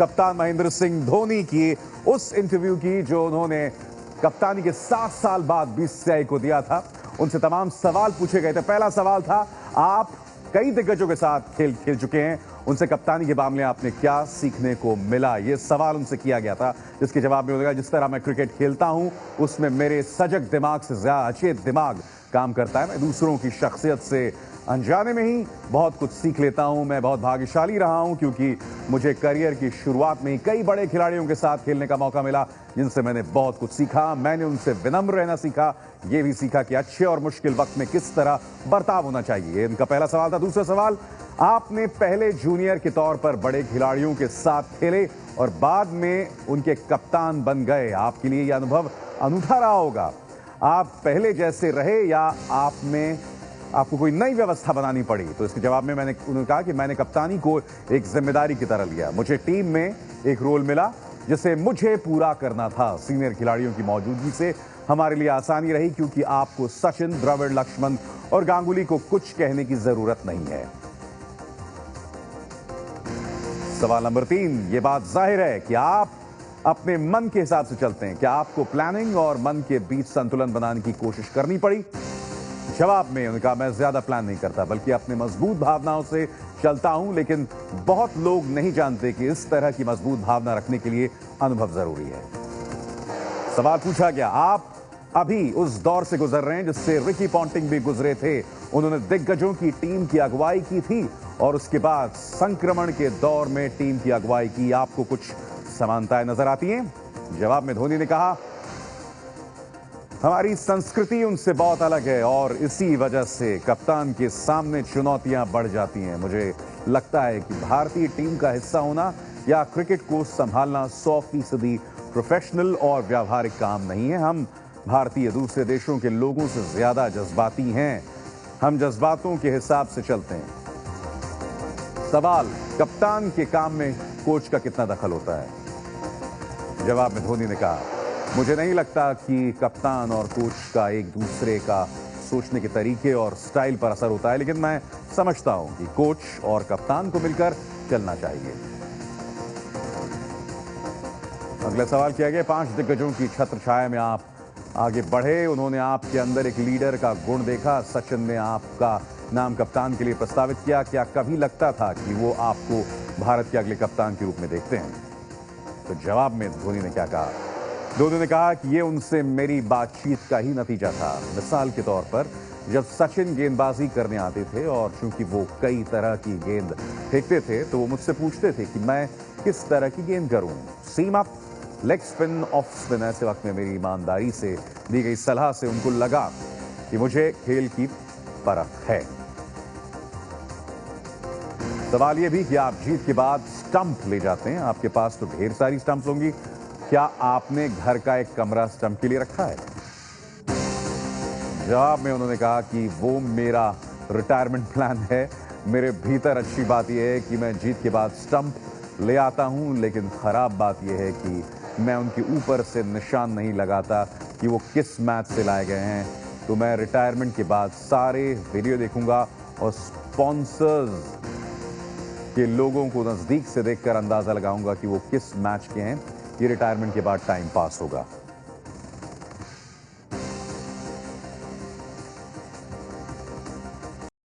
कप्तान महेंद्र सिंह धोनी की उस इंटरव्यू की जो उन्होंने कप्तानी के 7 साल बाद बीसीसीआई को दिया था। उनसे तमाम सवाल पूछे गए थे। पहला सवाल था, आप कई दिग्गजों के साथ खेल चुके हैं, उनसे कप्तानी के मामले आपने क्या सीखने को मिला? यह सवाल उनसे किया गया था, जिसके जवाब में उन्होंने कहा, जिस तरह मैं क्रिकेट खेलता हूं उसमें मेरे सजग दिमाग से ज्यादा अचेत दिमाग काम करता है। मैं दूसरों की शख्सियत से अनजाने में ही बहुत कुछ सीख लेता हूं। मैं बहुत भाग्यशाली रहा हूं क्योंकि मुझे करियर की शुरुआत में ही कई बड़े खिलाड़ियों के साथ खेलने का मौका मिला, जिनसे मैंने बहुत कुछ सीखा। मैंने उनसे विनम्र रहना सीखा, यह भी सीखा कि अच्छे और मुश्किल वक्त में किस तरह बर्ताव होना चाहिए। इनका पहला सवाल था। दूसरा सवाल, आपने पहले जूनियर के तौर पर बड़े खिलाड़ियों के साथ खेले और बाद में उनके कप्तान बन गए। आपके लिए यह अनुभव अनूठा रहा होगा। आप पहले जैसे रहे या आपको कोई नई व्यवस्था बनानी पड़ी? तो इसके जवाब में उन्होंने कहा कि मैंने कप्तानी को एक जिम्मेदारी की तरह लिया। मुझे टीम में एक रोल मिला जिसे मुझे पूरा करना था। सीनियर खिलाड़ियों की मौजूदगी से हमारे लिए आसानी रही क्योंकि आपको सचिन, द्रविड़, लक्ष्मण और गांगुली को कुछ कहने की जरूरत नहीं है। सवाल नंबर 3, यह बात जाहिर है कि आप अपने मन के हिसाब से चलते हैं। क्या आपको प्लानिंग और मन के बीच संतुलन बनाने की कोशिश करनी पड़ी? जवाब में उन्होंने कहा, मैं ज्यादा प्लान नहीं करता बल्कि अपने मजबूत भावनाओं से चलता हूं, लेकिन बहुत लोग नहीं जानते कि इस तरह की मजबूत भावना रखने के लिए अनुभव जरूरी है। सवाल पूछा गया, आप अभी उस दौर से गुजर रहे हैं जिससे रिकी पॉन्टिंग भी गुजरे थे। उन्होंने दिग्गजों की टीम की अगुवाई की थी और उसके बाद संक्रमण के दौर में टीम की अगुवाई की। आपको कुछ समानताएं नजर आती हैं? जवाब में धोनी ने कहा, हमारी संस्कृति उनसे बहुत अलग है और इसी वजह से कप्तान के सामने चुनौतियां बढ़ जाती हैं। मुझे लगता है कि भारतीय टीम का हिस्सा होना या क्रिकेट को संभालना 100% प्रोफेशनल और व्यावहारिक काम नहीं है। हम भारतीय दूसरे देशों के लोगों से ज्यादा जज्बाती हैं। हम जज्बातों के हिसाब से चलते हैं। सवाल, कप्तान के काम में कोच का कितना दखल होता है? जवाब में धोनी ने कहा, मुझे नहीं लगता कि कप्तान और कोच का एक दूसरे का सोचने के तरीके और स्टाइल पर असर होता है, लेकिन मैं समझता हूं कि कोच और कप्तान को मिलकर चलना चाहिए। अगला सवाल किया गया, 5 दिग्गजों की छत्र छाया में आप आगे बढ़े। उन्होंने आपके अंदर एक लीडर का गुण देखा। सचिन ने आपका नाम कप्तान के लिए प्रस्तावित किया। क्या कभी लगता था कि वो आपको भारत के अगले कप्तान के रूप में देखते हैं? तो जवाब में धोनी ने क्या कहा? धोनी ने कहा कि यह उनसे मेरी बातचीत का ही नतीजा था। मिसाल के तौर पर जब सचिन गेंदबाजी करने आते थे और चूंकि वो कई तरह की गेंद फेंकते थे, तो वो मुझसे पूछते थे कि मैं किस तरह की गेंद करूं, seam up, leg spin, off spin. ऐसे वक्त में मेरी ईमानदारी से दी गई सलाह से उनको लगा कि मुझे खेल की परख है। सवाल यह भी कि आप जीत के बाद स्टंप ले जाते हैं। आपके पास तो ढेर सारी स्टंप्स होंगी। क्या आपने घर का एक कमरा स्टंप के लिए रखा है? जवाब में उन्होंने कहा कि वो मेरा रिटायरमेंट प्लान है। मेरे भीतर अच्छी बात यह है कि मैं जीत के बाद स्टंप ले आता हूं, लेकिन खराब बात यह है कि मैं उनके ऊपर से निशान नहीं लगाता कि वो किस मैच से लाए गए हैं। तो मैं रिटायरमेंट के बाद सारे वीडियो देखूंगा और स्पॉन्सर्स के लोगों को नजदीक से देखकर अंदाजा लगाऊंगा कि वो किस मैच के हैं। ये रिटायरमेंट के बाद टाइम पास होगा।